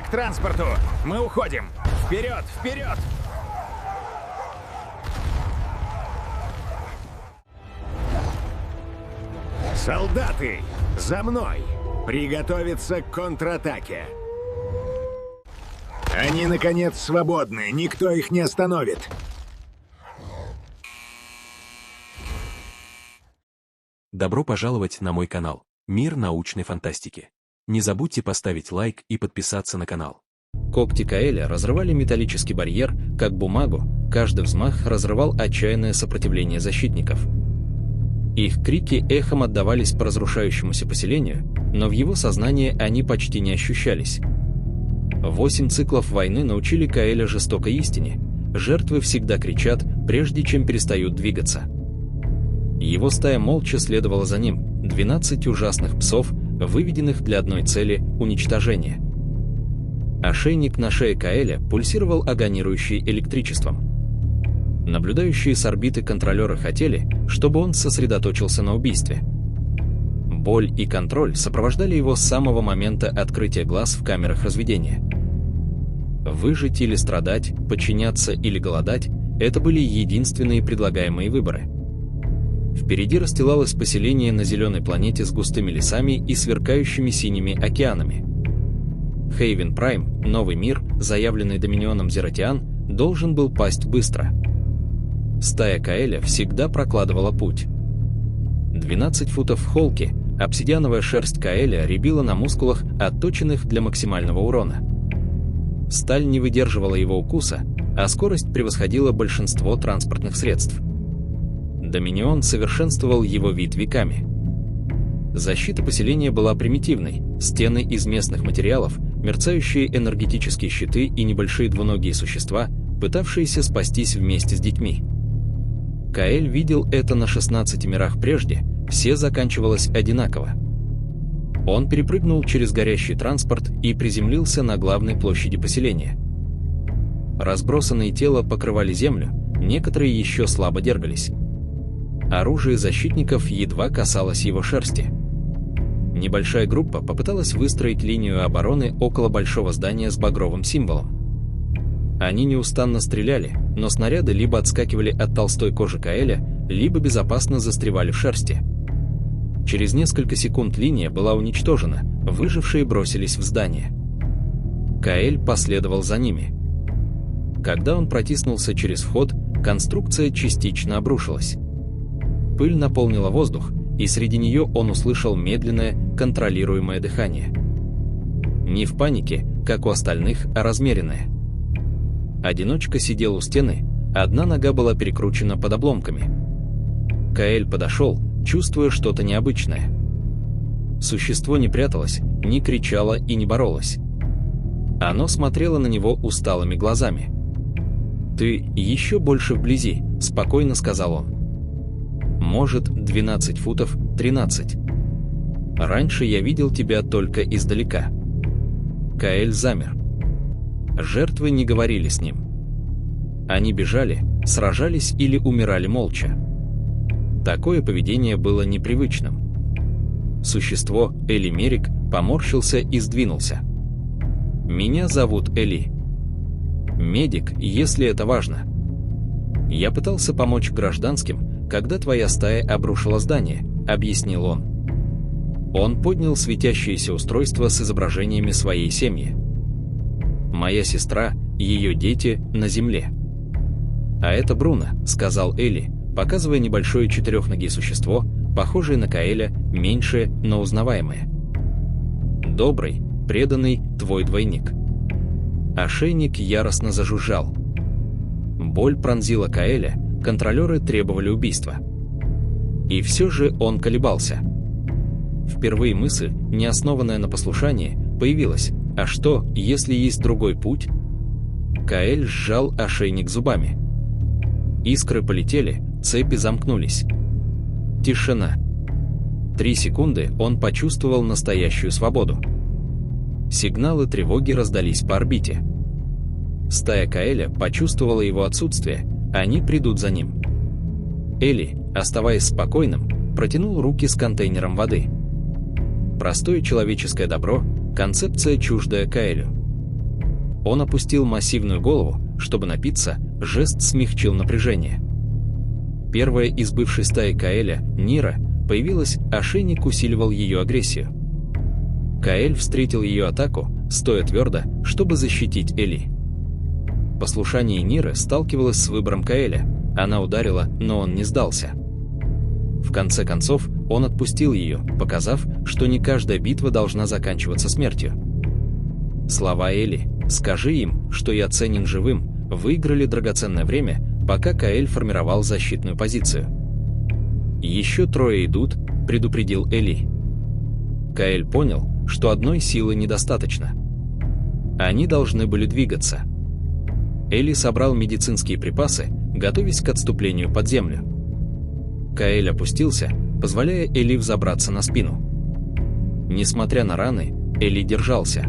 к транспорту! Мы уходим! Вперед! Вперед! Солдаты, за мной! Приготовиться к контратаке! Они, наконец, свободны, никто их не остановит. Добро пожаловать на мой канал «Мир научной фантастики». Не забудьте поставить лайк и подписаться на канал. Когти Каэля разрывали металлический барьер, как бумагу, каждый взмах разрывал отчаянное сопротивление защитников. Их крики эхом отдавались по разрушающемуся поселению, но в его сознании они почти не ощущались. 8 циклов войны научили Каэля жестокой истине: жертвы всегда кричат, прежде чем перестают двигаться. Его стая молча следовала за ним, 12 ужасных псов, выведенных для одной цели – уничтожения. Ошейник на шее Каэля пульсировал агонирующий электричеством. Наблюдающие с орбиты контролеры хотели, чтобы он сосредоточился на убийстве. Боль и контроль сопровождали его с самого момента открытия глаз в камерах разведения. Выжить или страдать, подчиняться или голодать – это были единственные предлагаемые выборы. Впереди расстилалось поселение на зеленой планете с густыми лесами и сверкающими синими океанами. Хейвен Прайм, новый мир, заявленный Доминионом Зератиан, должен был пасть быстро. Стая Каэля всегда прокладывала путь. 12 футов в холке, обсидиановая шерсть Каэля рябила на мускулах, отточенных для максимального урона. Сталь не выдерживала его укуса, а скорость превосходила большинство транспортных средств. Доминион совершенствовал его вид веками. Защита поселения была примитивной: стены из местных материалов, мерцающие энергетические щиты и небольшие двуногие существа, пытавшиеся спастись вместе с детьми. Каэль видел это на 16 мирах прежде, все заканчивалось одинаково. Он перепрыгнул через горящий транспорт и приземлился на главной площади поселения. Разбросанные тела покрывали землю, некоторые еще слабо дергались. Оружие защитников едва касалось его шерсти. Небольшая группа попыталась выстроить линию обороны около большого здания с багровым символом. Они неустанно стреляли, но снаряды либо отскакивали от толстой кожи Каэля, либо безопасно застревали в шерсти. Через несколько секунд линия была уничтожена, выжившие бросились в здание. Каэль последовал за ними. Когда он протиснулся через вход, конструкция частично обрушилась. Пыль наполнила воздух, и среди нее он услышал медленное, контролируемое дыхание. Не в панике, как у остальных, а размеренное. Одиночка сидел у стены, одна нога была перекручена под обломками. Каэль подошел, чувствуя что-то необычное. Существо не пряталось, не кричало и не боролось. Оно смотрело на него усталыми глазами. «Ты еще больше вблизи», — спокойно сказал он. «Может, 12 футов, 13. Раньше я видел тебя только издалека». Каэль замер. Жертвы не говорили с ним. Они бежали, сражались или умирали молча. Такое поведение было непривычным. Существо, Эли Мерик, поморщился и сдвинулся. «Меня зовут Эли. Медик, если это важно. Я пытался помочь гражданским, когда твоя стая обрушила здание», — объяснил он. Он поднял светящееся устройство с изображениями своей семьи. «Моя сестра, ее дети на земле». «А это Бруно», — сказал Эли, показывая небольшое четырехногое существо, похожее на Каэля, меньшее, но узнаваемое. «Добрый, преданный, твой двойник». Ошейник яростно зажужжал. Боль пронзила Каэля, контролеры требовали убийства. И все же он колебался. Впервые мысль, не основанная на послушании, появилась: а что, если есть другой путь? Каэль сжал ошейник зубами. Искры полетели, цепи замкнулись. Тишина. 3 секунды он почувствовал настоящую свободу. Сигналы тревоги раздались по орбите. Стая Каэля почувствовала его отсутствие, они придут за ним. Эли, оставаясь спокойным, протянул руки с контейнером воды. Простое человеческое добро, концепция чуждая Каэлю. Он опустил массивную голову, чтобы напиться, жест смягчил напряжение. Первая из бывшей стаи Каэля, Нира, появилась, ошейник усиливал ее агрессию. Каэль встретил ее атаку, стоя твердо, чтобы защитить Эли. Послушание Ниры сталкивалось с выбором Каэля. Она ударила, но он не сдался. В конце концов, он отпустил ее, показав, что не каждая битва должна заканчиваться смертью. Слова Эли «Скажи им, что я ценен живым» выиграли драгоценное время, пока Каэль формировал защитную позицию. «Еще трое идут», — предупредил Эли. Каэль понял, что одной силы недостаточно. Они должны были двигаться. Эли собрал медицинские припасы, готовясь к отступлению под землю. Каэль опустился, позволяя Эли взобраться на спину. Несмотря на раны, Эли держался.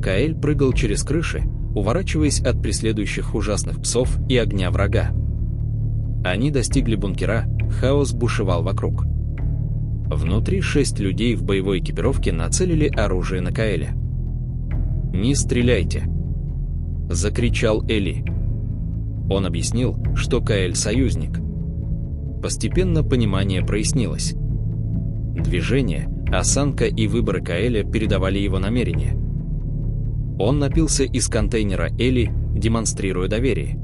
Каэль прыгал через крыши, уворачиваясь от преследующих ужасных псов и огня врага. Они достигли бункера, хаос бушевал вокруг. Внутри 6 людей в боевой экипировке нацелили оружие на Каэля. «Не стреляйте!» — закричал Эли. Он объяснил, что Каэль союзник. Постепенно понимание прояснилось. Движение, осанка и выборы Каэля передавали его намерения. Он напился из контейнера Эли, демонстрируя доверие.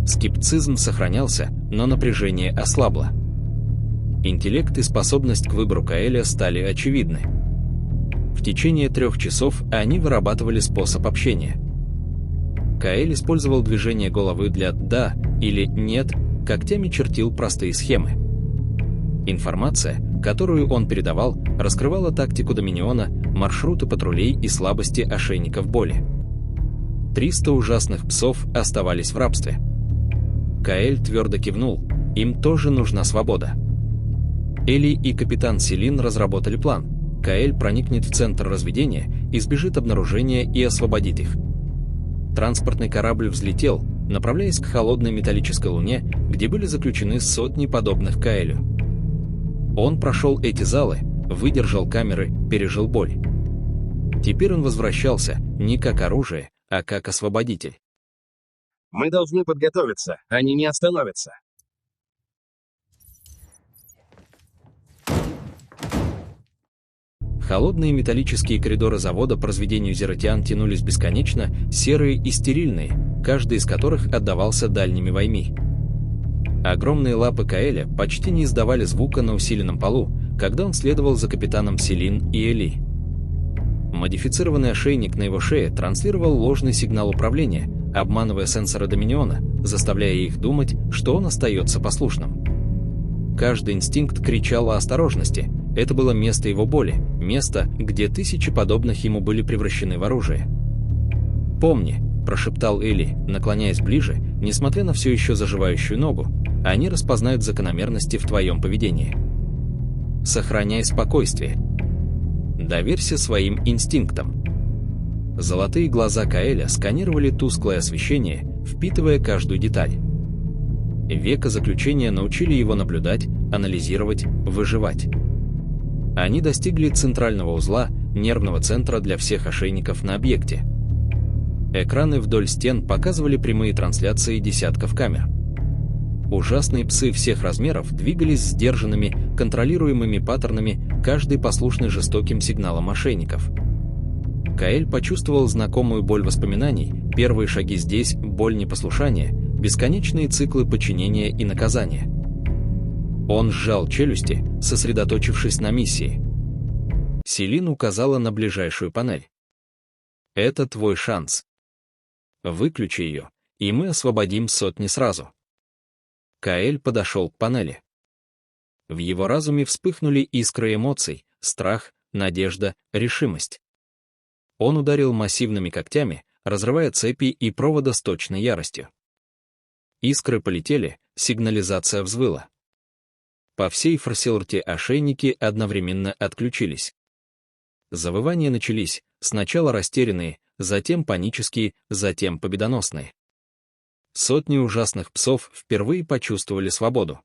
Скептицизм сохранялся, но напряжение ослабло. Интеллект и способность к выбору Каэля стали очевидны. В течение 3 часов они вырабатывали способ общения. Каэль использовал движение головы для «да» или «нет», когтями чертил простые схемы. Информация, которую он передавал, раскрывала тактику Доминиона, маршруты патрулей и слабости ошейников боли. 300 ужасных псов оставались в рабстве. Каэль твердо кивнул, им тоже нужна свобода. Эли и капитан Селин разработали план. Каэль проникнет в центр разведения, избежит обнаружения и освободит их. Транспортный корабль взлетел, направляясь к холодной металлической луне, где были заключены сотни подобных Каэлю. Он прошел эти залы, выдержал камеры, пережил боль. Теперь он возвращался не как оружие, а как освободитель. Мы должны подготовиться, они не остановятся. Холодные металлические коридоры завода по разведению зеротиан тянулись бесконечно, серые и стерильные, каждый из которых отдавался дальними войми. Огромные лапы Каэля почти не издавали звука на усиленном полу, когда он следовал за капитаном Селин и Эли. Модифицированный ошейник на его шее транслировал ложный сигнал управления, обманывая сенсоры Доминиона, заставляя их думать, что он остается послушным. Каждый инстинкт кричал о осторожности. Это было место его боли, место, где тысячи подобных ему были превращены в оружие. «Помни», — прошептал Эли, наклоняясь ближе, несмотря на все еще заживающую ногу, «они распознают закономерности в твоем поведении. Сохраняй спокойствие. Доверься своим инстинктам». Золотые глаза Каэля сканировали тусклое освещение, впитывая каждую деталь. Века заключения научили его наблюдать, анализировать, выживать. Они достигли центрального узла, нервного центра для всех ошейников на объекте. Экраны вдоль стен показывали прямые трансляции десятков камер. Ужасные псы всех размеров двигались сдержанными, контролируемыми паттернами, каждый послушный жестоким сигналам ошейников. Каэль почувствовал знакомую боль воспоминаний, первые шаги здесь, боль непослушания, бесконечные циклы подчинения и наказания. Он сжал челюсти, сосредоточившись на миссии. Селин указала на ближайшую панель. «Это твой шанс. Выключи ее, и мы освободим сотни сразу». Каэль подошел к панели. В его разуме вспыхнули искры эмоций, страх, надежда, решимость. Он ударил массивными когтями, разрывая цепи и провода с точной яростью. Искры полетели, сигнализация взвыла. По всей форсилорте ошейники одновременно отключились. Завывания начались, сначала растерянные, затем панические, затем победоносные. Сотни ужасных псов впервые почувствовали свободу.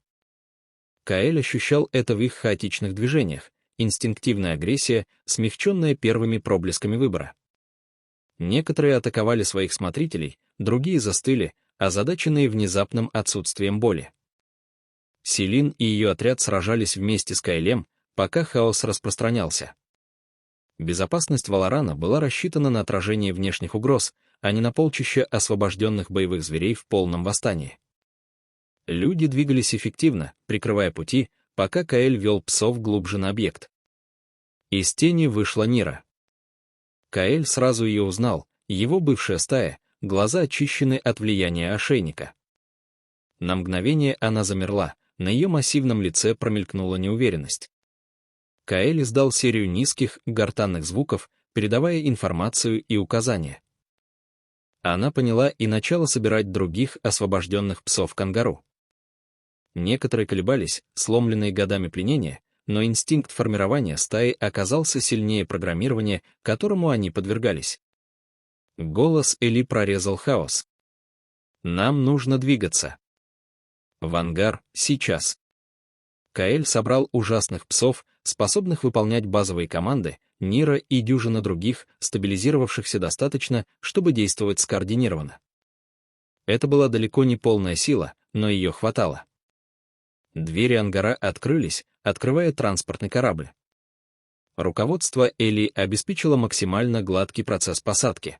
Каэль ощущал это в их хаотичных движениях, инстинктивная агрессия, смягченная первыми проблесками выбора. Некоторые атаковали своих смотрителей, другие застыли, озадаченные внезапным отсутствием боли. Селин и ее отряд сражались вместе с Каэлем, пока хаос распространялся. Безопасность Валарана была рассчитана на отражение внешних угроз, а не на полчища освобожденных боевых зверей в полном восстании. Люди двигались эффективно, прикрывая пути, пока Каэль вел псов глубже на объект. Из тени вышла Нира. Каэль сразу ее узнал, его бывшая стая, глаза очищены от влияния ошейника. На мгновение она замерла, на ее массивном лице промелькнула неуверенность. Каэль издал серию низких, гортанных звуков, передавая информацию и указания. Она поняла и начала собирать других освобожденных псов-кангару. Некоторые колебались, сломленные годами пленения, но инстинкт формирования стаи оказался сильнее программирования, которому они подвергались. Голос Эли прорезал хаос. «Нам нужно двигаться. В ангар, сейчас». Каэль собрал ужасных псов, способных выполнять базовые команды, Нира и дюжина других, стабилизировавшихся достаточно, чтобы действовать скоординированно. Это была далеко не полная сила, но ее хватало. Двери ангара открылись, открывая транспортный корабль. Руководство Эли обеспечило максимально гладкий процесс посадки.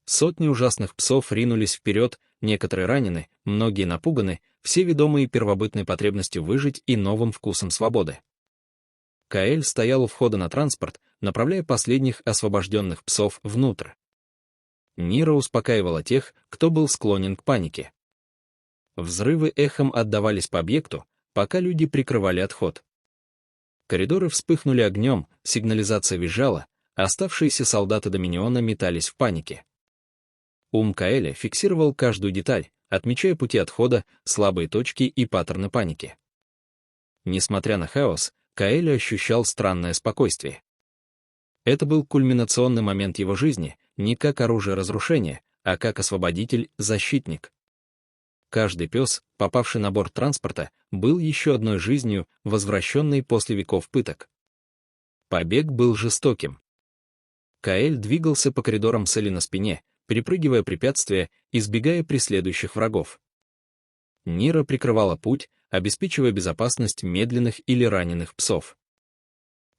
Сотни ужасных псов ринулись вперед, некоторые ранены, многие напуганы, все ведомые первобытной потребностью выжить и новым вкусом свободы. Каэль стоял у входа на транспорт, направляя последних освобожденных псов внутрь. Нира успокаивала тех, кто был склонен к панике. Взрывы эхом отдавались по объекту, пока люди прикрывали отход. Коридоры вспыхнули огнем, сигнализация визжала, а оставшиеся солдаты Доминиона метались в панике. Ум Каэля фиксировал каждую деталь, отмечая пути отхода, слабые точки и паттерны паники. Несмотря на хаос, Каэль ощущал странное спокойствие. Это был кульминационный момент его жизни, не как оружие разрушения, а как освободитель-защитник. Каждый пес, попавший на борт транспорта, был еще одной жизнью, возвращенной после веков пыток. Побег был жестоким. Каэль двигался по коридорам с Эли на спине, перепрыгивая препятствия, избегая преследующих врагов. Нира прикрывала путь, обеспечивая безопасность медленных или раненых псов.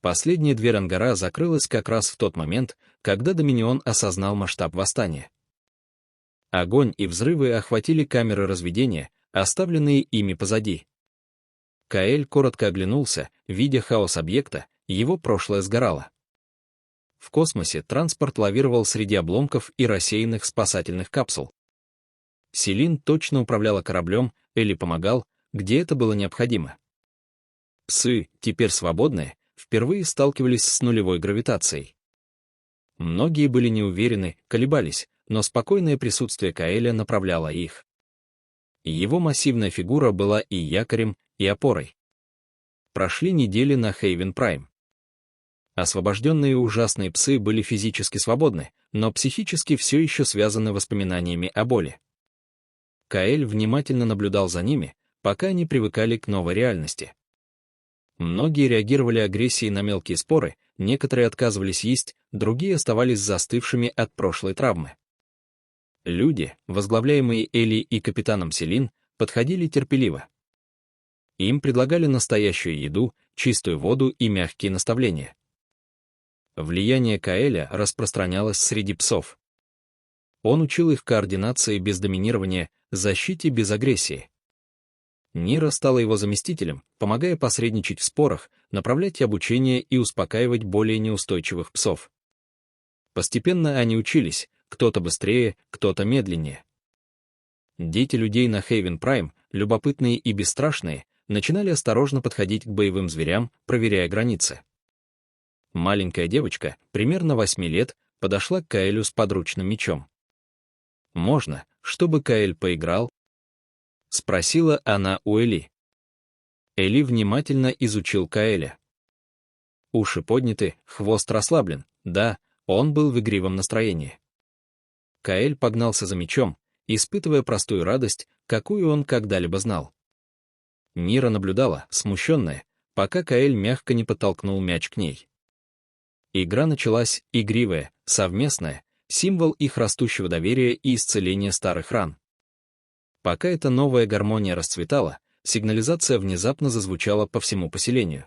Последняя дверь ангара закрылась как раз в тот момент, когда Доминион осознал масштаб восстания. Огонь и взрывы охватили камеры разведения, оставленные ими позади. Каэль коротко оглянулся, видя хаос объекта, его прошлое сгорало. В космосе транспорт лавировал среди обломков и рассеянных спасательных капсул. Селин точно управляла кораблем, Эли помогал, где это было необходимо. Псы, теперь свободные, впервые сталкивались с нулевой гравитацией. Многие были неуверены, колебались, но спокойное присутствие Каэля направляло их. Его массивная фигура была и якорем, и опорой. Прошли недели на Хейвен Прайм. Освобожденные ужасные псы были физически свободны, но психически все еще связаны воспоминаниями о боли. Каэль внимательно наблюдал за ними, пока они привыкали к новой реальности. Многие реагировали агрессией на мелкие споры, некоторые отказывались есть, другие оставались застывшими от прошлой травмы. Люди, возглавляемые Эли и капитаном Селин, подходили терпеливо. Им предлагали настоящую еду, чистую воду и мягкие наставления. Влияние Каэля распространялось среди псов. Он учил их координации без доминирования, защите без агрессии. Нира стала его заместителем, помогая посредничать в спорах, направлять обучение и успокаивать более неустойчивых псов. Постепенно они учились, кто-то быстрее, кто-то медленнее. Дети людей на Хейвен Прайм, любопытные и бесстрашные, начинали осторожно подходить к боевым зверям, проверяя границы. Маленькая девочка, примерно 8 лет, подошла к Каэлю с подручным мечом. «Можно, чтобы Каэль поиграл?» — спросила она у Эли. Эли внимательно изучил Каэля. Уши подняты, хвост расслаблен, да, он был в игривом настроении. Каэль погнался за мечом, испытывая простую радость, какую он когда-либо знал. Нира наблюдала, смущенная, пока Каэль мягко не подтолкнул мяч к ней. Игра началась, игривая, совместная, символ их растущего доверия и исцеления старых ран. Пока эта новая гармония расцветала, сигнализация внезапно зазвучала по всему поселению.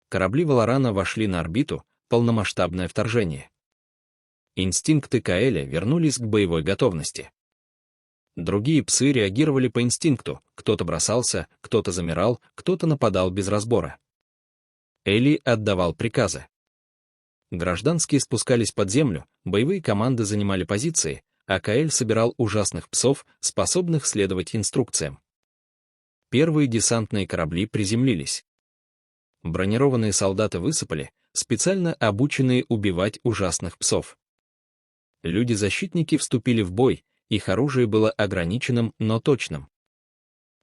Корабли Валарана вошли на орбиту, полномасштабное вторжение. Инстинкты Каэля вернулись к боевой готовности. Другие псы реагировали по инстинкту, кто-то бросался, кто-то замирал, кто-то нападал без разбора. Эли отдавал приказы. Гражданские спускались под землю, боевые команды занимали позиции, а Каэль собирал ужасных псов, способных следовать инструкциям. Первые десантные корабли приземлились. Бронированные солдаты высыпали, специально обученные убивать ужасных псов. Люди-защитники вступили в бой, их оружие было ограниченным, но точным.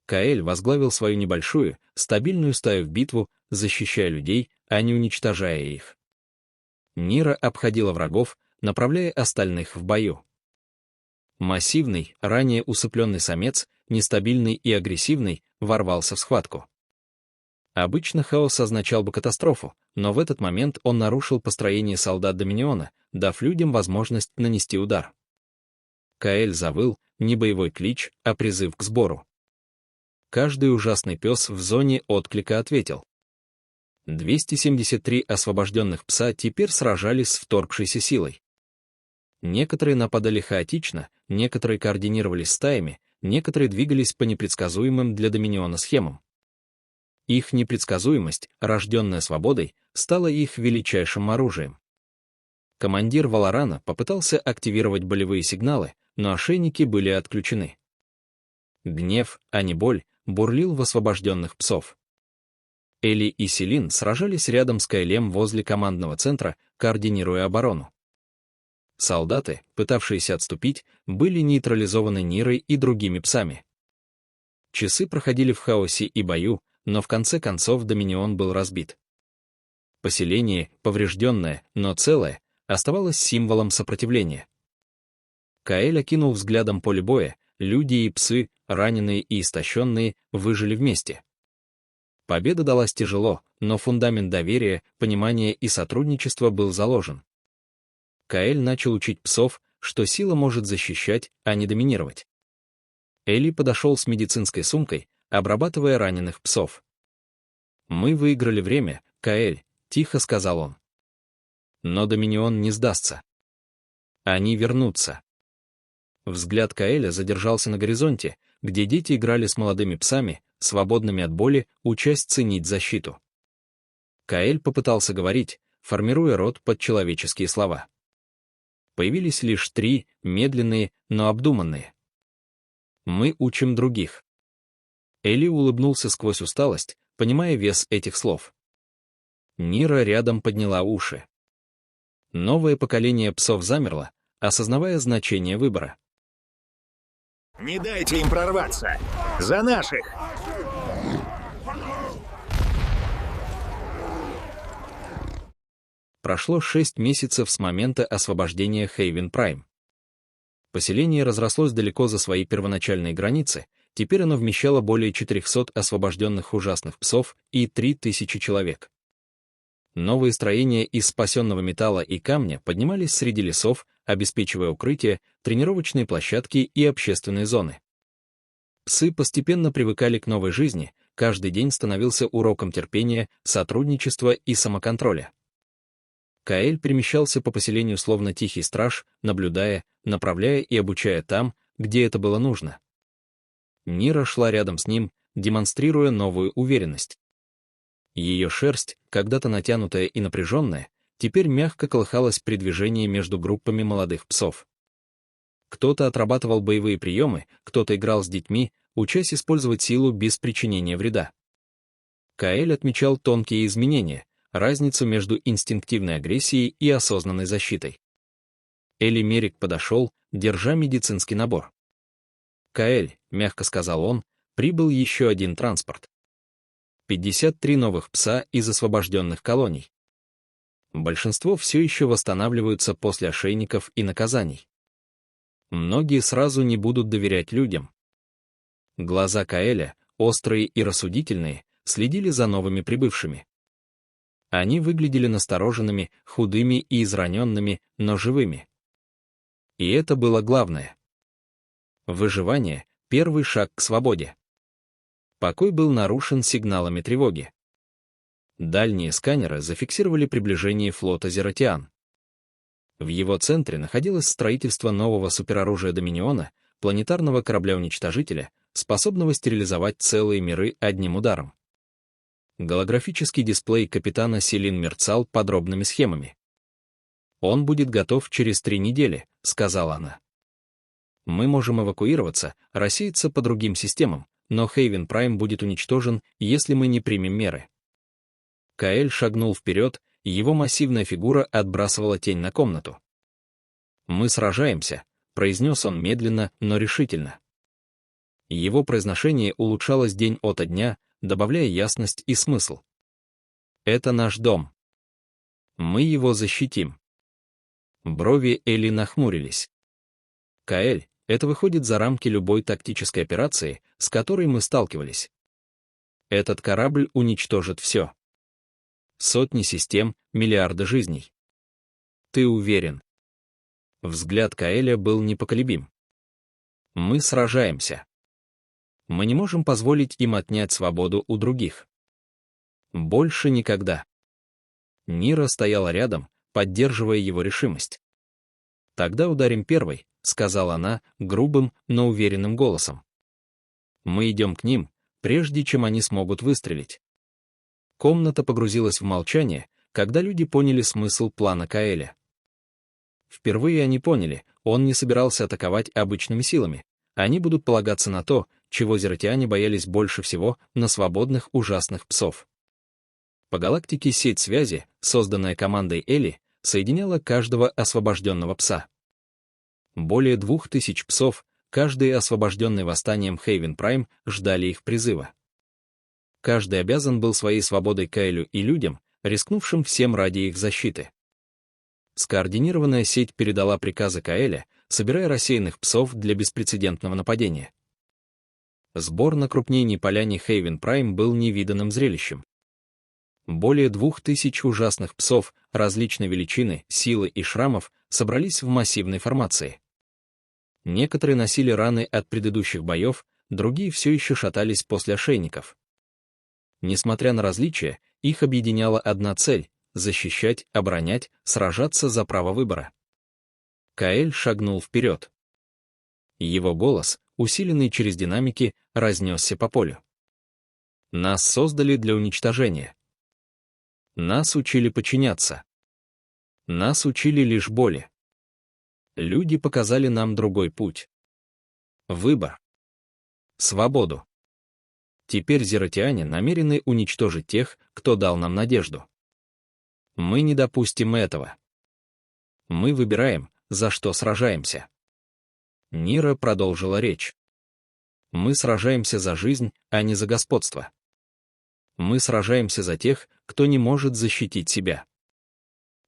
Каэль возглавил свою небольшую, стабильную стаю в битву, защищая людей, а не уничтожая их. Нира обходила врагов, направляя остальных в бою. Массивный, ранее усыпленный самец, нестабильный и агрессивный, ворвался в схватку. Обычно хаос означал бы катастрофу, но в этот момент он нарушил построение солдат Доминиона, дав людям возможность нанести удар. Каэль завыл, не боевой клич, а призыв к сбору. Каждый ужасный пес в зоне отклика ответил. 273 освобожденных пса теперь сражались с вторгшейся силой. Некоторые нападали хаотично, некоторые координировались стаями, некоторые двигались по непредсказуемым для Доминиона схемам. Их непредсказуемость, рожденная свободой, стала их величайшим оружием. Командир Валарана попытался активировать болевые сигналы, но ошейники были отключены. Гнев, а не боль, бурлил в освобожденных псов. Эли и Селин сражались рядом с Каэлем возле командного центра, координируя оборону. Солдаты, пытавшиеся отступить, были нейтрализованы Нирой и другими псами. Часы проходили в хаосе и бою, но в конце концов Доминион был разбит. Поселение, поврежденное, но целое, оставалось символом сопротивления. Каэль окинул взглядом поле боя, люди и псы, раненые и истощенные, выжили вместе. Победа далась тяжело, но фундамент доверия, понимания и сотрудничества был заложен. Каэль начал учить псов, что сила может защищать, а не доминировать. Эли подошел с медицинской сумкой, обрабатывая раненых псов. «Мы выиграли время, Каэль», — тихо сказал он. «Но Доминион не сдастся. Они вернутся». Взгляд Каэля задержался на горизонте, где дети играли с молодыми псами, свободными от боли, учась ценить защиту. Каэль попытался говорить, формируя рот под человеческие слова. Появились лишь 3, медленные, но обдуманные. «Мы учим других». Эли улыбнулся сквозь усталость, понимая вес этих слов. Нира рядом подняла уши. Новое поколение псов замерло, осознавая значение выбора. Не дайте им прорваться! За наших! Прошло 6 месяцев с момента освобождения Хейвен Прайм. Поселение разрослось далеко за свои первоначальные границы, теперь оно вмещало более 400 освобожденных ужасных псов и 3000 человек. Новые строения из спасенного металла и камня поднимались среди лесов, обеспечивая укрытия, тренировочные площадки и общественные зоны. Псы постепенно привыкали к новой жизни, каждый день становился уроком терпения, сотрудничества и самоконтроля. Каэль перемещался по поселению словно тихий страж, наблюдая, направляя и обучая там, где это было нужно. Нира шла рядом с ним, демонстрируя новую уверенность. Ее шерсть, когда-то натянутая и напряженная, теперь мягко колыхалась при движении между группами молодых псов. Кто-то отрабатывал боевые приемы, кто-то играл с детьми, учась использовать силу без причинения вреда. Каэль отмечал тонкие изменения, разницу между инстинктивной агрессией и осознанной защитой. Эли Мерик подошел, держа медицинский набор. «Каэль», — мягко сказал он, — «прибыл еще один транспорт. 53 новых пса из освобожденных колоний. Большинство все еще восстанавливаются после ошейников и наказаний. Многие сразу не будут доверять людям». Глаза Каэля, острые и рассудительные, следили за новыми прибывшими. Они выглядели настороженными, худыми и израненными, но живыми. И это было главное. Выживание — первый шаг к свободе. Покой был нарушен сигналами тревоги. Дальние сканеры зафиксировали приближение флота Зератиан. В его центре находилось строительство нового супероружия Доминиона, планетарного корабля-уничтожителя, способного стерилизовать целые миры одним ударом. Голографический дисплей капитана Селин мерцал подробными схемами. «Он будет готов через 3 недели», — сказала она. «Мы можем эвакуироваться, рассеяться по другим системам, но Хейвен Прайм будет уничтожен, если мы не примем меры». Каэль шагнул вперед, и его массивная фигура отбрасывала тень на комнату. «Мы сражаемся», — произнес он медленно, но решительно. Его произношение улучшалось день ото дня, добавляя ясность и смысл. «Это наш дом. Мы его защитим». Брови Эли нахмурились. «Каэль, это выходит за рамки любой тактической операции, с которой мы сталкивались. Этот корабль уничтожит все. Сотни систем, миллиарды жизней. Ты уверен?» Взгляд Каэля был непоколебим. «Мы сражаемся. Мы не можем позволить им отнять свободу у других. Больше никогда». Нира стояла рядом, поддерживая его решимость. «Тогда ударим первой», — сказала она грубым, но уверенным голосом. «Мы идем к ним, прежде чем они смогут выстрелить». Комната погрузилась в молчание, когда люди поняли смысл плана Каэля. Впервые они поняли, он не собирался атаковать обычными силами, они будут полагаться на то, чего зератиане боялись больше всего, на свободных ужасных псов. По галактике сеть связи, созданная командой Эли, соединяла каждого освобожденного пса. Более 2000 псов, каждый освобожденный восстанием Хейвен Прайм, ждали их призыва. Каждый обязан был своей свободой Каэлю и людям, рискнувшим всем ради их защиты. Скоординированная сеть передала приказы Каэля, собирая рассеянных псов для беспрецедентного нападения. Сбор на крупнейшей поляне Хейвен Прайм был невиданным зрелищем. Более 2000 ужасных псов различной величины, силы и шрамов собрались в массивной формации. Некоторые носили раны от предыдущих боев, другие все еще шатались после ошейников. Несмотря на различия, их объединяла одна цель — защищать, оборонять, сражаться за право выбора. Каэль шагнул вперед. Его голос, усиленный через динамики, разнесся по полю. «Нас создали для уничтожения. Нас учили подчиняться. Нас учили лишь боли. Люди показали нам другой путь. Выбор. Свободу. Теперь зератиане намерены уничтожить тех, кто дал нам надежду. Мы не допустим этого. Мы выбираем, за что сражаемся». Нира продолжила речь. «Мы сражаемся за жизнь, а не за господство. Мы сражаемся за тех, кто не может защитить себя.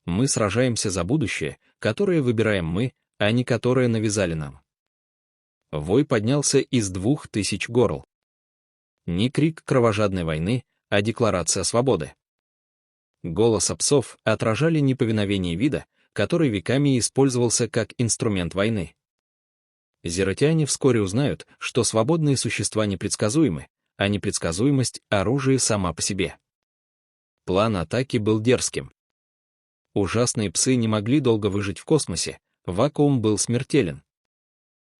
Мы сражаемся за будущее, которое выбираем мы, а не которое навязали нам». Вой поднялся из 2000 горл. Не крик кровожадной войны, а декларация свободы. Голоса псов отражали неповиновение вида, который веками использовался как инструмент войны. Зератиане вскоре узнают, что свободные существа непредсказуемы, а непредсказуемость — оружие сама по себе. План атаки был дерзким. Ужасные псы не могли долго выжить в космосе, вакуум был смертелен.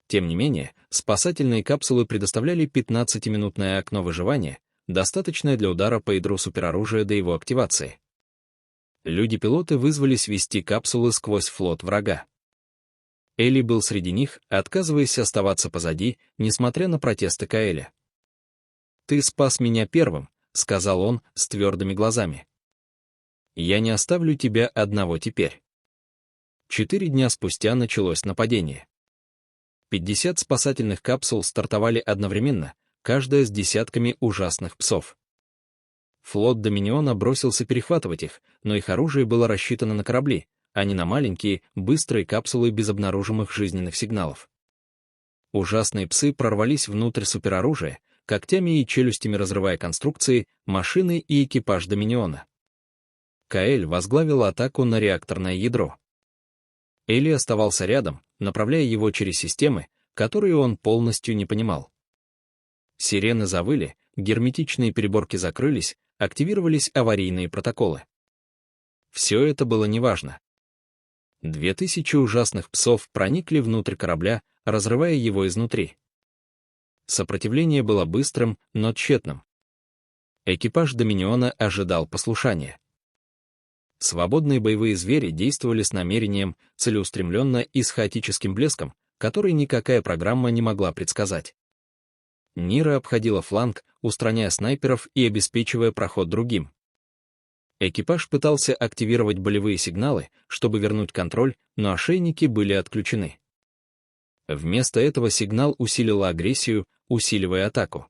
Тем не менее, спасательные капсулы предоставляли 15-минутное окно выживания, достаточное для удара по ядру супероружия до его активации. Люди-пилоты вызвались вести капсулы сквозь флот врага. Эли был среди них, отказываясь оставаться позади, несмотря на протесты Каэля. «Ты спас меня первым», — сказал он с твердыми глазами. «Я не оставлю тебя одного теперь». 4 дня спустя началось нападение. 50 спасательных капсул стартовали одновременно, каждая с десятками ужасных псов. Флот Доминиона бросился перехватывать их, но их оружие было рассчитано на корабли, а не на маленькие, быстрые капсулы без обнаружимых жизненных сигналов. Ужасные псы прорвались внутрь супероружия, когтями и челюстями разрывая конструкции, машины и экипаж Доминиона. Каэль возглавил атаку на реакторное ядро. Элли оставался рядом, направляя его через системы, которые он полностью не понимал. Сирены завыли, герметичные переборки закрылись, активировались аварийные протоколы. Все это было неважно. 2000 ужасных псов проникли внутрь корабля, разрывая его изнутри. Сопротивление было быстрым, но тщетным. Экипаж Доминиона ожидал послушания. Свободные боевые звери действовали с намерением, целеустремленно и с хаотическим блеском, который никакая программа не могла предсказать. Нира обходила фланг, устраняя снайперов и обеспечивая проход другим. Экипаж пытался активировать болевые сигналы, чтобы вернуть контроль, но ошейники были отключены. Вместо этого сигнал усилил агрессию, усиливая атаку.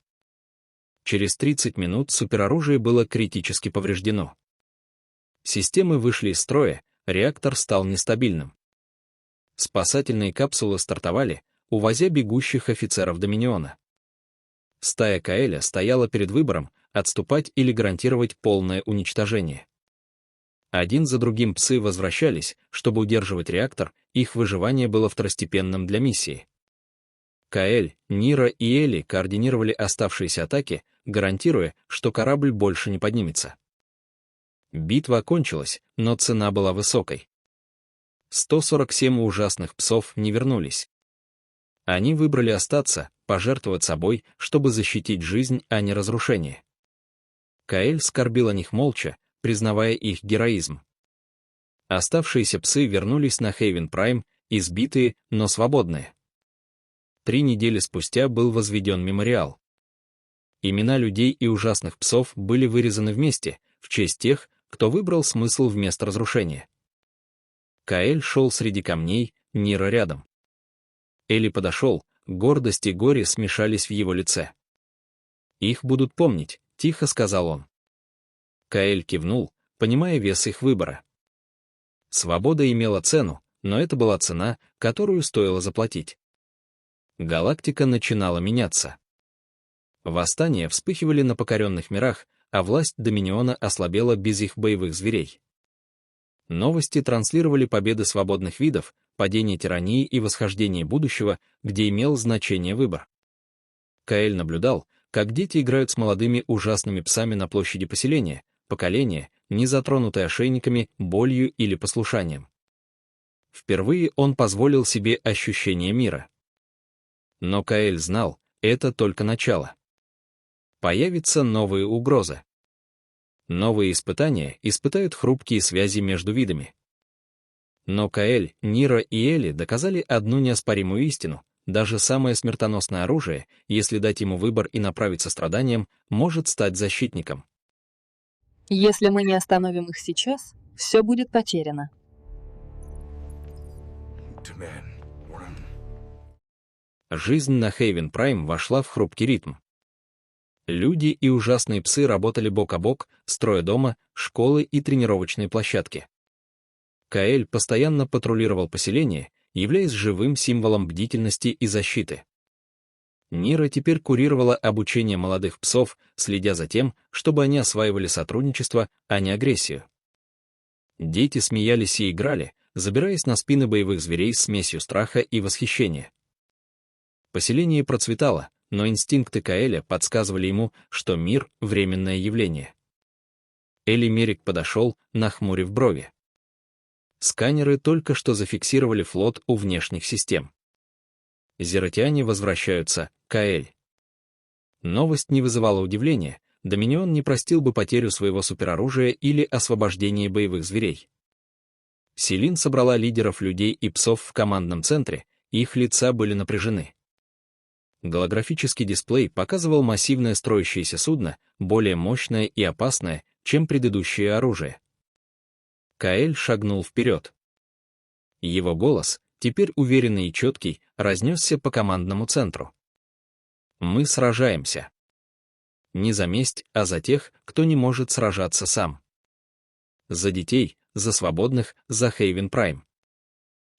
Через 30 минут супероружие было критически повреждено. Системы вышли из строя, реактор стал нестабильным. Спасательные капсулы стартовали, увозя бегущих офицеров Доминиона. Стая Каэля стояла перед выбором, отступать или гарантировать полное уничтожение. Один за другим псы возвращались, чтобы удерживать реактор, их выживание было второстепенным для миссии. Каэль, Нира и Элли координировали оставшиеся атаки, гарантируя, что корабль больше не поднимется. Битва окончилась, но цена была высокой. 147 ужасных псов не вернулись. Они выбрали остаться, пожертвовать собой, чтобы защитить жизнь, а не разрушение. Каэль скорбил о них молча, признавая их героизм. Оставшиеся псы вернулись на Хейвен Прайм, избитые, но свободные. 3 недели спустя был возведен мемориал. Имена людей и ужасных псов были вырезаны вместе, в честь тех, кто выбрал смысл вместо разрушения. Каэль шел среди камней, Нира рядом. Элли подошел, гордость и горе смешались в его лице. «Их будут помнить», — тихо сказал он. Каэль кивнул, понимая вес их выбора. Свобода имела цену, но это была цена, которую стоило заплатить. Галактика начинала меняться. Восстания вспыхивали на покоренных мирах, а власть Доминиона ослабела без их боевых зверей. Новости транслировали победы свободных видов, падение тирании и восхождение будущего, где имел значение выбор. Каэль наблюдал, как дети играют с молодыми ужасными псами на площади поселения, поколение, не затронутое ошейниками, болью или послушанием. Впервые он позволил себе ощущение мира. Но Каэль знал, это только начало. Появятся новые угрозы. Новые испытания испытают хрупкие связи между видами. Но Каэль, Нира и Элли доказали одну неоспоримую истину: даже самое смертоносное оружие, если дать ему выбор и направить состраданием, может стать защитником. Если мы не остановим их сейчас, все будет потеряно. Жизнь на Хейвен Прайм вошла в хрупкий ритм. Люди и ужасные псы работали бок о бок, строя дома, школы и тренировочные площадки. Каэль постоянно патрулировал поселение, являясь живым символом бдительности и защиты. Нира теперь курировала обучение молодых псов, следя за тем, чтобы они осваивали сотрудничество, а не агрессию. Дети смеялись и играли, забираясь на спины боевых зверей с смесью страха и восхищения. Поселение процветало, но инстинкты Каэля подсказывали ему, что мир — временное явление. Элли Мерик подошел, нахмурив брови. Сканеры только что зафиксировали флот у внешних систем. Зератиане возвращаются, Каэль. Новость не вызывала удивления, Доминион не простил бы потерю своего супероружия или освобождение боевых зверей. Селин собрала лидеров людей и псов в командном центре, их лица были напряжены. Голографический дисплей показывал массивное строящееся судно, более мощное и опасное, чем предыдущее оружие. Каэль шагнул вперед. Его голос, теперь уверенный и четкий, разнесся по командному центру. Мы сражаемся. Не за месть, а за тех, кто не может сражаться сам. За детей, за свободных, за Хейвен Прайм.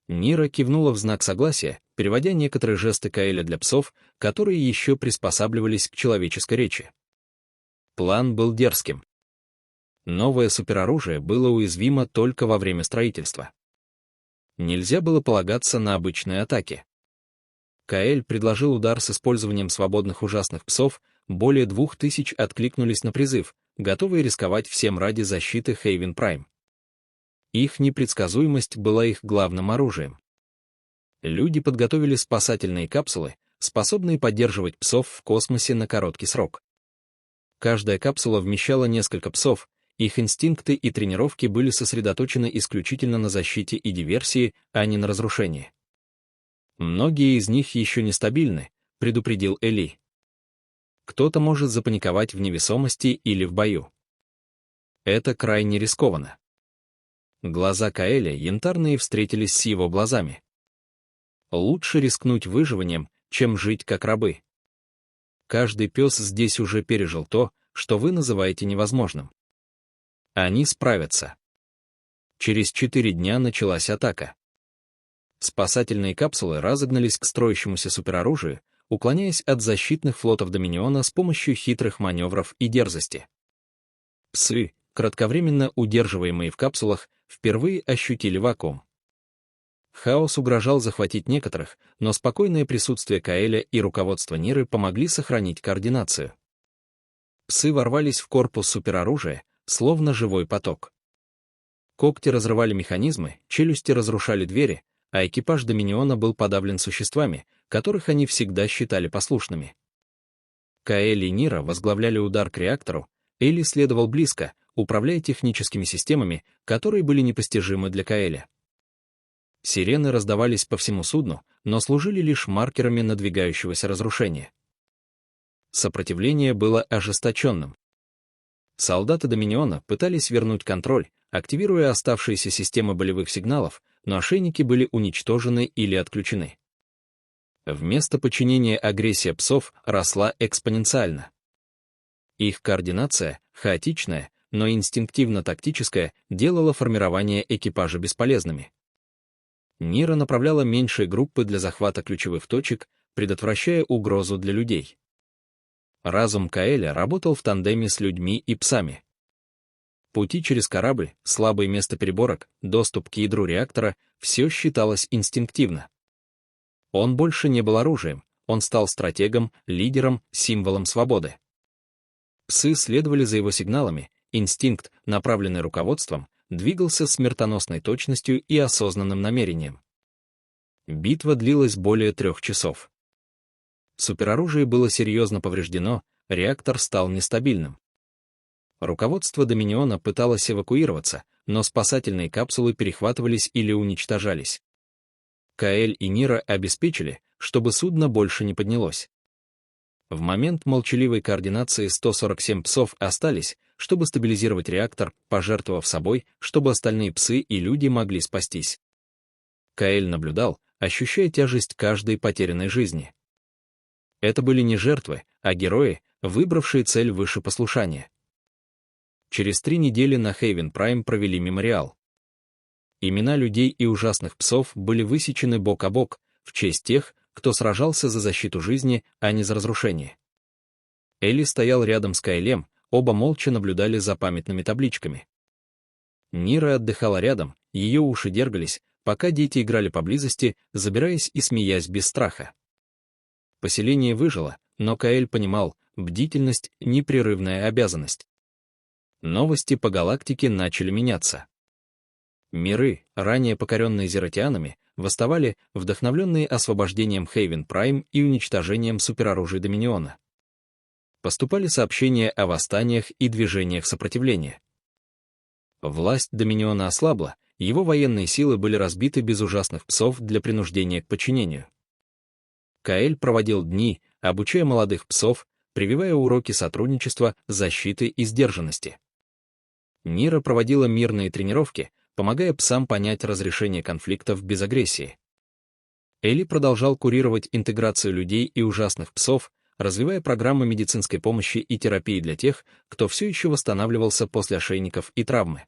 Нира кивнула в знак согласия, переводя некоторые жесты Каэля для псов, которые еще приспосабливались к человеческой речи. План был дерзким. Новое супероружие было уязвимо только во время строительства. Нельзя было полагаться на обычные атаки. Каэль предложил удар с использованием свободных ужасных псов, более 2000 откликнулись на призыв, готовые рисковать всем ради защиты Хейвен Прайм. Их непредсказуемость была их главным оружием. Люди подготовили спасательные капсулы, способные поддерживать псов в космосе на короткий срок. Каждая капсула вмещала несколько псов, их инстинкты и тренировки были сосредоточены исключительно на защите и диверсии, а не на разрушении. «Многие из них еще нестабильны», — предупредил Эли. «Кто-то может запаниковать в невесомости или в бою. Это крайне рискованно». Глаза Каэля янтарные встретились с его глазами. «Лучше рискнуть выживанием, чем жить как рабы. Каждый пес здесь уже пережил то, что вы называете невозможным. Они справятся». Через 4 дня началась атака. Спасательные капсулы разогнались к строящемуся супероружию, уклоняясь от защитных флотов Доминиона с помощью хитрых маневров и дерзости. Псы, кратковременно удерживаемые в капсулах, впервые ощутили вакуум. Хаос угрожал захватить некоторых, но спокойное присутствие Каэля и руководство Ниры помогли сохранить координацию. Псы ворвались в корпус супероружия, словно живой поток. Когти разрывали механизмы, челюсти разрушали двери, а экипаж Доминиона был подавлен существами, которых они всегда считали послушными. Каэль и Нира возглавляли удар к реактору, Эли следовал близко, управляя техническими системами, которые были непостижимы для Каэля. Сирены раздавались по всему судну, но служили лишь маркерами надвигающегося разрушения. Сопротивление было ожесточенным. Солдаты Доминиона пытались вернуть контроль, активируя оставшиеся системы болевых сигналов, но ошейники были уничтожены или отключены. Вместо подчинения агрессия псов росла экспоненциально. Их координация, хаотичная, но инстинктивно-тактическая, делала формирование экипажа бесполезными. Нира направляла меньшие группы для захвата ключевых точек, предотвращая угрозу для людей. Разум Каэля работал в тандеме с людьми и псами. Пути через корабль, слабое место переборок, доступ к ядру реактора — все считалось инстинктивно. Он больше не был оружием, он стал стратегом, лидером, символом свободы. Псы следовали за его сигналами, инстинкт, направленный руководством, двигался с смертоносной точностью и осознанным намерением. Битва длилась более 3 часов. Супероружие было серьезно повреждено, реактор стал нестабильным. Руководство Доминиона пыталось эвакуироваться, но спасательные капсулы перехватывались или уничтожались. Каэль и Нира обеспечили, чтобы судно больше не поднялось. В момент молчаливой координации 147 псов остались, чтобы стабилизировать реактор, пожертвовав собой, чтобы остальные псы и люди могли спастись. Каэль наблюдал, ощущая тяжесть каждой потерянной жизни. Это были не жертвы, а герои, выбравшие цель выше послушания. Через 3 недели на Хейвен Прайм провели мемориал. Имена людей и ужасных псов были высечены бок о бок, в честь тех, кто сражался за защиту жизни, а не за разрушение. Элли стоял рядом с Каэлем, оба молча наблюдали за памятными табличками. Нира отдыхала рядом, ее уши дергались, пока дети играли поблизости, забираясь и смеясь без страха. Поселение выжило, но Каэль понимал, бдительность — непрерывная обязанность. Новости по галактике начали меняться. Миры, ранее покоренные зератианами, восставали, вдохновленные освобождением Хейвен Прайм и уничтожением супероружия Доминиона. Поступали сообщения о восстаниях и движениях сопротивления. Власть Доминиона ослабла, его военные силы были разбиты без ужасных псов для принуждения к подчинению. Каэль проводил дни, обучая молодых псов, прививая уроки сотрудничества, защиты и сдержанности. Нира проводила мирные тренировки, помогая псам понять разрешение конфликтов без агрессии. Эли продолжал курировать интеграцию людей и ужасных псов, развивая программы медицинской помощи и терапии для тех, кто все еще восстанавливался после ошейников и травмы.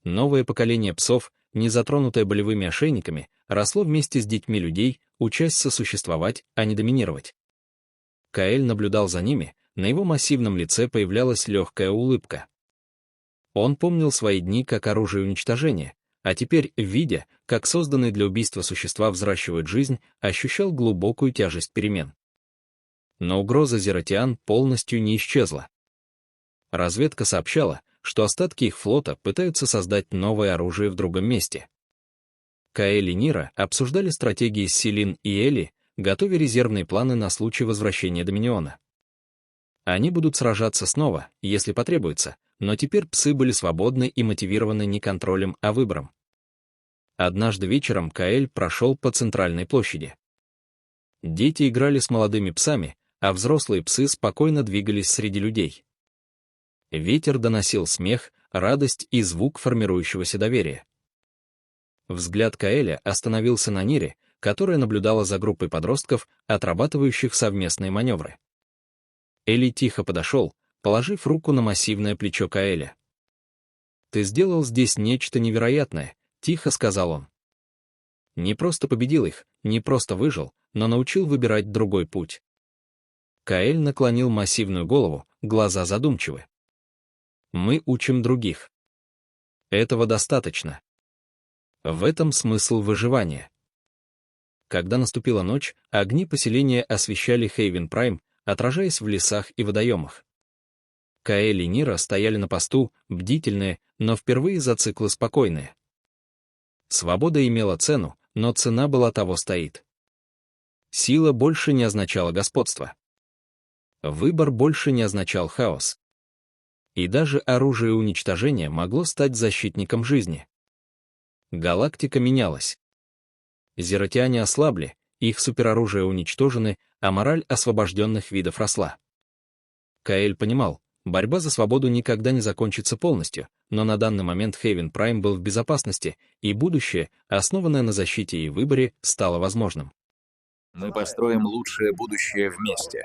Новое поколение псов, не затронутое болевыми ошейниками, росло вместе с детьми людей, учась сосуществовать, а не доминировать. Каэль наблюдал за ними, на его массивном лице появлялась легкая улыбка. Он помнил свои дни как оружие уничтожения, а теперь, видя, как созданные для убийства существа взращивают жизнь, ощущал глубокую тяжесть перемен. Но угроза зератиан полностью не исчезла. Разведка сообщала, что остатки их флота пытаются создать новое оружие в другом месте. Каэль и Нира обсуждали стратегии с Селин и Эли, готовя резервные планы на случай возвращения Доминиона. Они будут сражаться снова, если потребуется, но теперь псы были свободны и мотивированы не контролем, а выбором. Однажды вечером Каэль прошел по центральной площади. Дети играли с молодыми псами, а взрослые псы спокойно двигались среди людей. Ветер доносил смех, радость и звук формирующегося доверия. Взгляд Каэля остановился на Нире, которая наблюдала за группой подростков, отрабатывающих совместные маневры. Эли тихо подошел, положив руку на массивное плечо Каэля. «Ты сделал здесь нечто невероятное», — тихо сказал он. «Не просто победил их, не просто выжил, но научил выбирать другой путь». Каэль наклонил массивную голову, глаза задумчивы. «Мы учим других. Этого достаточно. В этом смысл выживания». Когда наступила ночь, огни поселения освещали Хейвен Прайм, отражаясь в лесах и водоемах. Каэль и Нира стояли на посту, бдительные, но впервые за циклы спокойные. Свобода имела цену, но цена была того стоит. Сила больше не означала господство. Выбор больше не означал хаос. И даже оружие уничтожения могло стать защитником жизни. Галактика менялась. Зератиане ослабли, их супероружия уничтожены, а мораль освобожденных видов росла. Каэль понимал, борьба за свободу никогда не закончится полностью, но на данный момент Хейвен Прайм был в безопасности, и будущее, основанное на защите и выборе, стало возможным. Мы построим лучшее будущее вместе.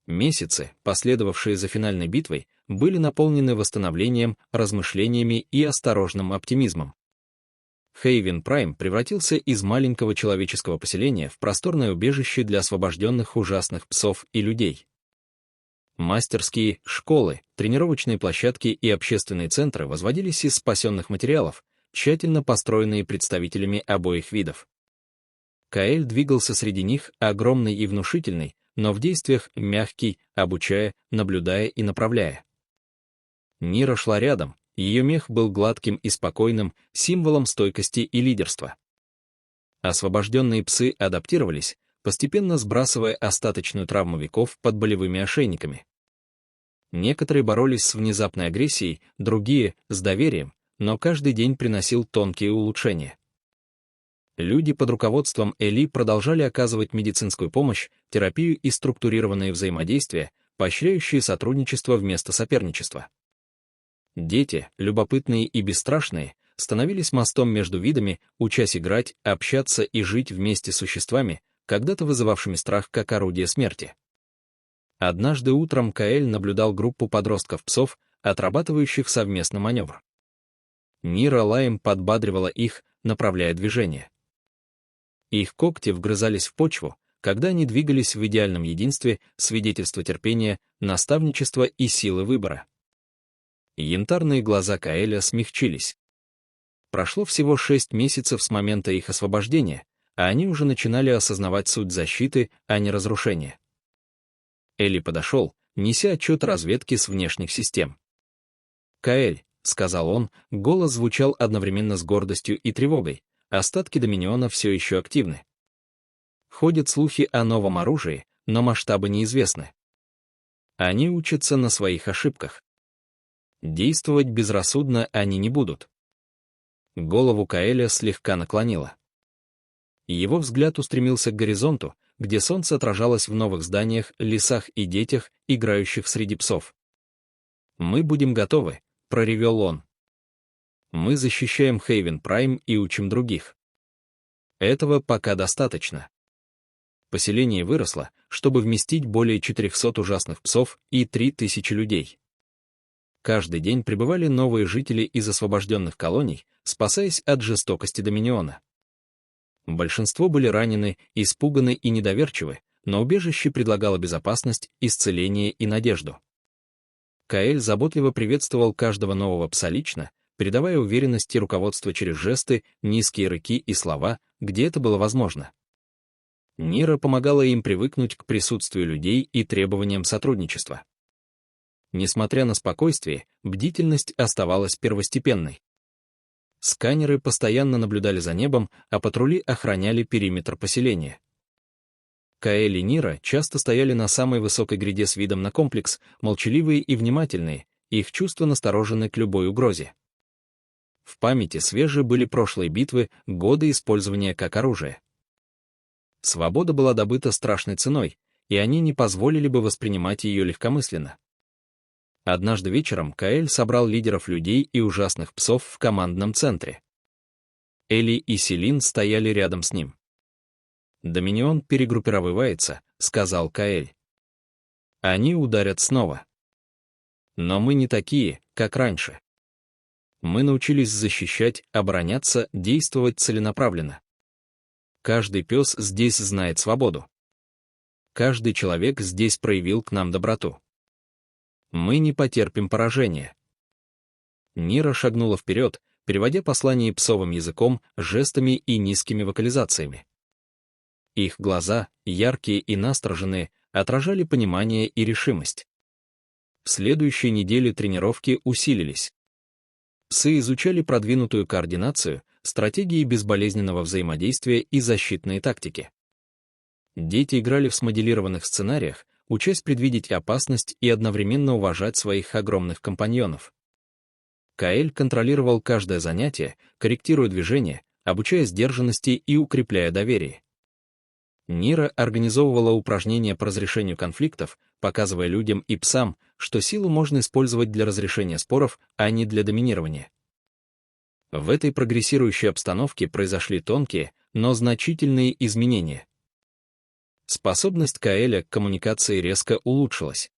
Месяцы, последовавшие за финальной битвой, были наполнены восстановлением, размышлениями и осторожным оптимизмом. Хейвен Прайм превратился из маленького человеческого поселения в просторное убежище для освобожденных ужасных псов и людей. Мастерские, школы, тренировочные площадки и общественные центры возводились из спасенных материалов, тщательно построенные представителями обоих видов. Каэль двигался среди них, огромный и внушительный, но в действиях мягкий, обучая, наблюдая и направляя. Нира шла рядом, ее мех был гладким и спокойным, символом стойкости и лидерства. Освобожденные псы адаптировались, постепенно сбрасывая остаточную травму веков под болевыми ошейниками. Некоторые боролись с внезапной агрессией, другие — с доверием, но каждый день приносил тонкие улучшения. Люди под руководством Эли продолжали оказывать медицинскую помощь, терапию и структурированные взаимодействия, поощряющие сотрудничество вместо соперничества. Дети, любопытные и бесстрашные, становились мостом между видами, учась играть, общаться и жить вместе с существами, когда-то вызывавшими страх как орудие смерти. Однажды утром Каэль наблюдал группу подростков-псов, отрабатывающих совместный маневр. Нира лаем подбадривала их, направляя движение. Их когти вгрызались в почву, когда они двигались в идеальном единстве, свидетельство терпения, наставничества и силы выбора. Янтарные глаза Каэля смягчились. Прошло всего 6 месяцев с момента их освобождения, а они уже начинали осознавать суть защиты, а не разрушения. Эли подошел, неся отчет разведки с внешних систем. «Каэль», — сказал он, голос звучал одновременно с гордостью и тревогой, остатки Доминиона все еще активны. Ходят слухи о новом оружии, но масштабы неизвестны. Они учатся на своих ошибках. Действовать безрассудно они не будут. Голову Каэля слегка наклонило. Его взгляд устремился к горизонту, где солнце отражалось в новых зданиях, лесах и детях, играющих среди псов. «Мы будем готовы», — проревел он. «Мы защищаем Хейвен Прайм и учим других. Этого пока достаточно». Поселение выросло, чтобы вместить более 400 ужасных псов и 3000 людей. Каждый день прибывали новые жители из освобожденных колоний, спасаясь от жестокости Доминиона. Большинство были ранены, испуганы и недоверчивы, но убежище предлагало безопасность, исцеление и надежду. Каэль заботливо приветствовал каждого нового пса лично, передавая уверенность и руководство через жесты, низкие рыки и слова, где это было возможно. Нира помогала им привыкнуть к присутствию людей и требованиям сотрудничества. Несмотря на спокойствие, бдительность оставалась первостепенной. Сканеры постоянно наблюдали за небом, а патрули охраняли периметр поселения. Каэль и Нира часто стояли на самой высокой гряде с видом на комплекс, молчаливые и внимательные, их чувства насторожены к любой угрозе. В памяти свежие были прошлые битвы, годы использования как оружия. Свобода была добыта страшной ценой, и они не позволили бы воспринимать ее легкомысленно. Однажды вечером Каэль собрал лидеров людей и ужасных псов в командном центре. Эли и Селин стояли рядом с ним. «Доминион перегруппировывается», — сказал Каэль. «Они ударят снова. Но мы не такие, как раньше. Мы научились защищать, обороняться, действовать целенаправленно. Каждый пес здесь знает свободу. Каждый человек здесь проявил к нам доброту. Мы не потерпим поражения». Нира шагнула вперед, переводя послание псовым языком, жестами и низкими вокализациями. Их глаза, яркие и настороженные, отражали понимание и решимость. В следующей неделе тренировки усилились. Псы изучали продвинутую координацию, стратегии безболезненного взаимодействия и защитные тактики. Дети играли в смоделированных сценариях, учась предвидеть опасность и одновременно уважать своих огромных компаньонов. Каэль контролировал каждое занятие, корректируя движения, обучая сдержанности и укрепляя доверие. Нира организовывала упражнения по разрешению конфликтов, показывая людям и псам, что силу можно использовать для разрешения споров, а не для доминирования. В этой прогрессирующей обстановке произошли тонкие, но значительные изменения. Способность Каэля к коммуникации резко улучшилась.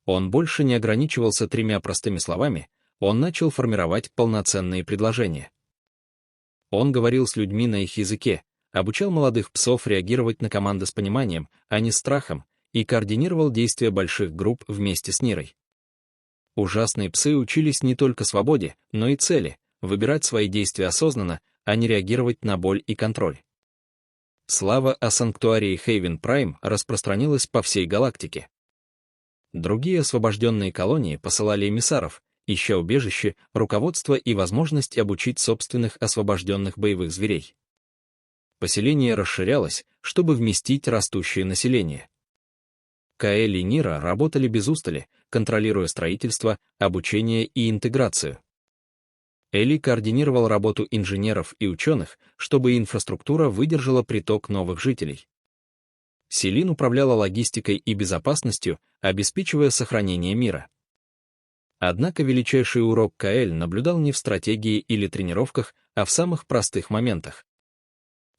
Он больше не ограничивался 3 простыми словами, он начал формировать полноценные предложения. Он говорил с людьми на их языке, обучал молодых псов реагировать на команды с пониманием, а не страхом, и координировал действия больших групп вместе с Нирой. Ужасные псы учились не только свободе, но и цели, выбирать свои действия осознанно, а не реагировать на боль и контроль. Слава о санктуарии Хейвен Прайм распространилась по всей галактике. Другие освобожденные колонии посылали эмиссаров, ища убежище, руководство и возможность обучить собственных освобожденных боевых зверей. Поселение расширялось, чтобы вместить растущее население. Каэль и Нира работали без устали, контролируя строительство, обучение и интеграцию. Эли координировал работу инженеров и ученых, чтобы инфраструктура выдержала приток новых жителей. Селин управляла логистикой и безопасностью, обеспечивая сохранение мира. Однако величайший урок Каэль наблюдал не в стратегии или тренировках, а в самых простых моментах.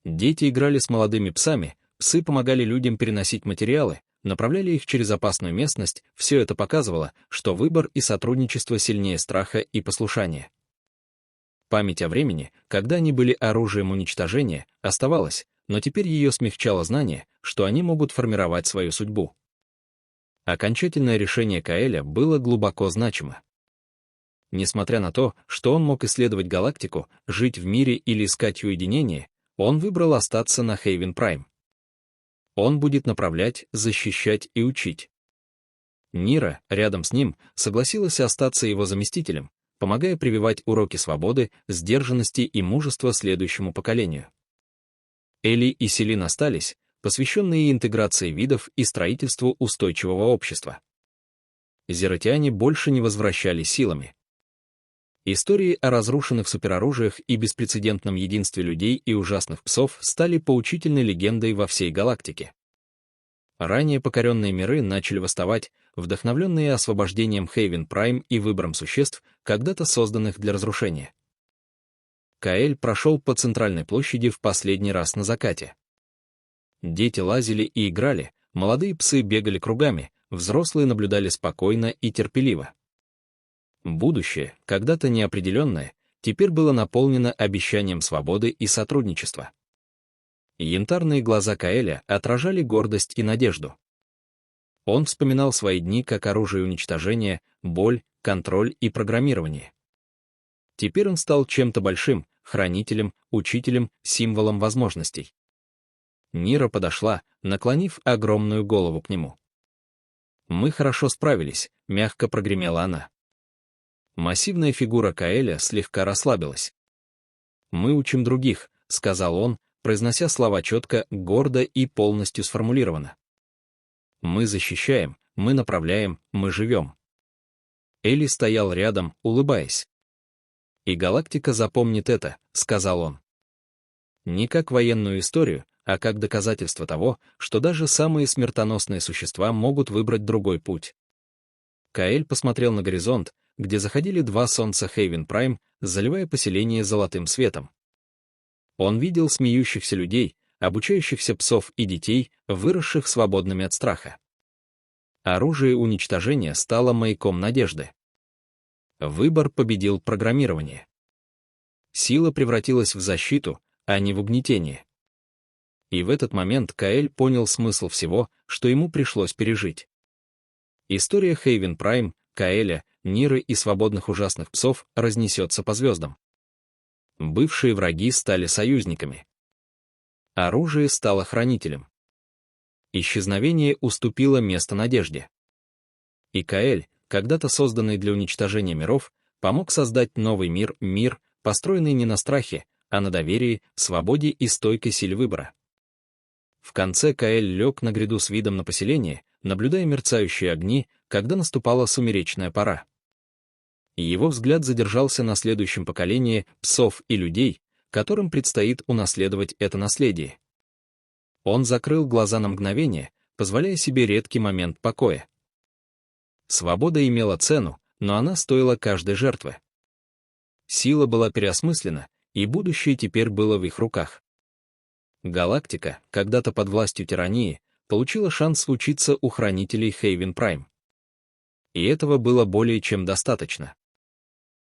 Дети играли с молодыми псами, псы помогали людям переносить материалы, направляли их через опасную местность, все это показывало, что выбор и сотрудничество сильнее страха и послушания. Память о времени, когда они были оружием уничтожения, оставалась, но теперь ее смягчало знание, что они могут формировать свою судьбу. Окончательное решение Каэля было глубоко значимо. Несмотря на то, что он мог исследовать галактику, жить в мире или искать уединение, он выбрал остаться на Хейвен Прайм. Он будет направлять, защищать и учить. Нира, рядом с ним, согласилась остаться его заместителем, помогая прививать уроки свободы, сдержанности и мужества следующему поколению. Эли и Селин остались, посвященные интеграции видов и строительству устойчивого общества. Зератиане больше не возвращались силами. Истории о разрушенных супероружиях и беспрецедентном единстве людей и ужасных псов стали поучительной легендой во всей галактике. Ранее покоренные миры начали восставать, вдохновленные освобождением Хейвен Прайм и выбором существ, когда-то созданных для разрушения. Каэль прошел по центральной площади в последний раз на закате. Дети лазили и играли, молодые псы бегали кругами, взрослые наблюдали спокойно и терпеливо. Будущее, когда-то неопределенное, теперь было наполнено обещанием свободы и сотрудничества. Янтарные глаза Каэля отражали гордость и надежду. Он вспоминал свои дни как оружие уничтожения, боль, контроль и программирование. Теперь он стал чем-то большим, хранителем, учителем, символом возможностей. Нира подошла, наклонив огромную голову к нему. «Мы хорошо справились», — мягко прогремела она. Массивная фигура Каэля слегка расслабилась. «Мы учим других», — сказал он, произнося слова четко, гордо и полностью сформулированно. «Мы защищаем, мы направляем, мы живем». Элли стоял рядом, улыбаясь. «И галактика запомнит это», — сказал он. Не как военную историю, а как доказательство того, что даже самые смертоносные существа могут выбрать другой путь. Каэль посмотрел на горизонт, где заходили два солнца Хейвен Прайм, заливая поселение золотым светом. Он видел смеющихся людей, обучающихся псов и детей, выросших свободными от страха. Оружие уничтожения стало маяком надежды. Выбор победил программирование. Сила превратилась в защиту, а не в угнетение. И в этот момент Каэль понял смысл всего, что ему пришлось пережить. История Хейвен Прайм, Каэля, Ниры и свободных ужасных псов разнесется по звездам. Бывшие враги стали союзниками. Оружие стало хранителем. Исчезновение уступило место надежде. И Каэль, когда-то созданный для уничтожения миров, помог создать новый мир, построенный не на страхе, а на доверии, свободе и стойкой силе выбора. В конце Каэль лег на гряду с видом на поселение, наблюдая мерцающие огни, когда наступала сумеречная пора. И его взгляд задержался на следующем поколении псов и людей, которым предстоит унаследовать это наследие. Он закрыл глаза на мгновение, позволяя себе редкий момент покоя. Свобода имела цену, но она стоила каждой жертвы. Сила была переосмыслена, и будущее теперь было в их руках. Галактика, когда-то под властью тирании, получила шанс учиться у хранителей Хейвен Прайм. И этого было более чем достаточно.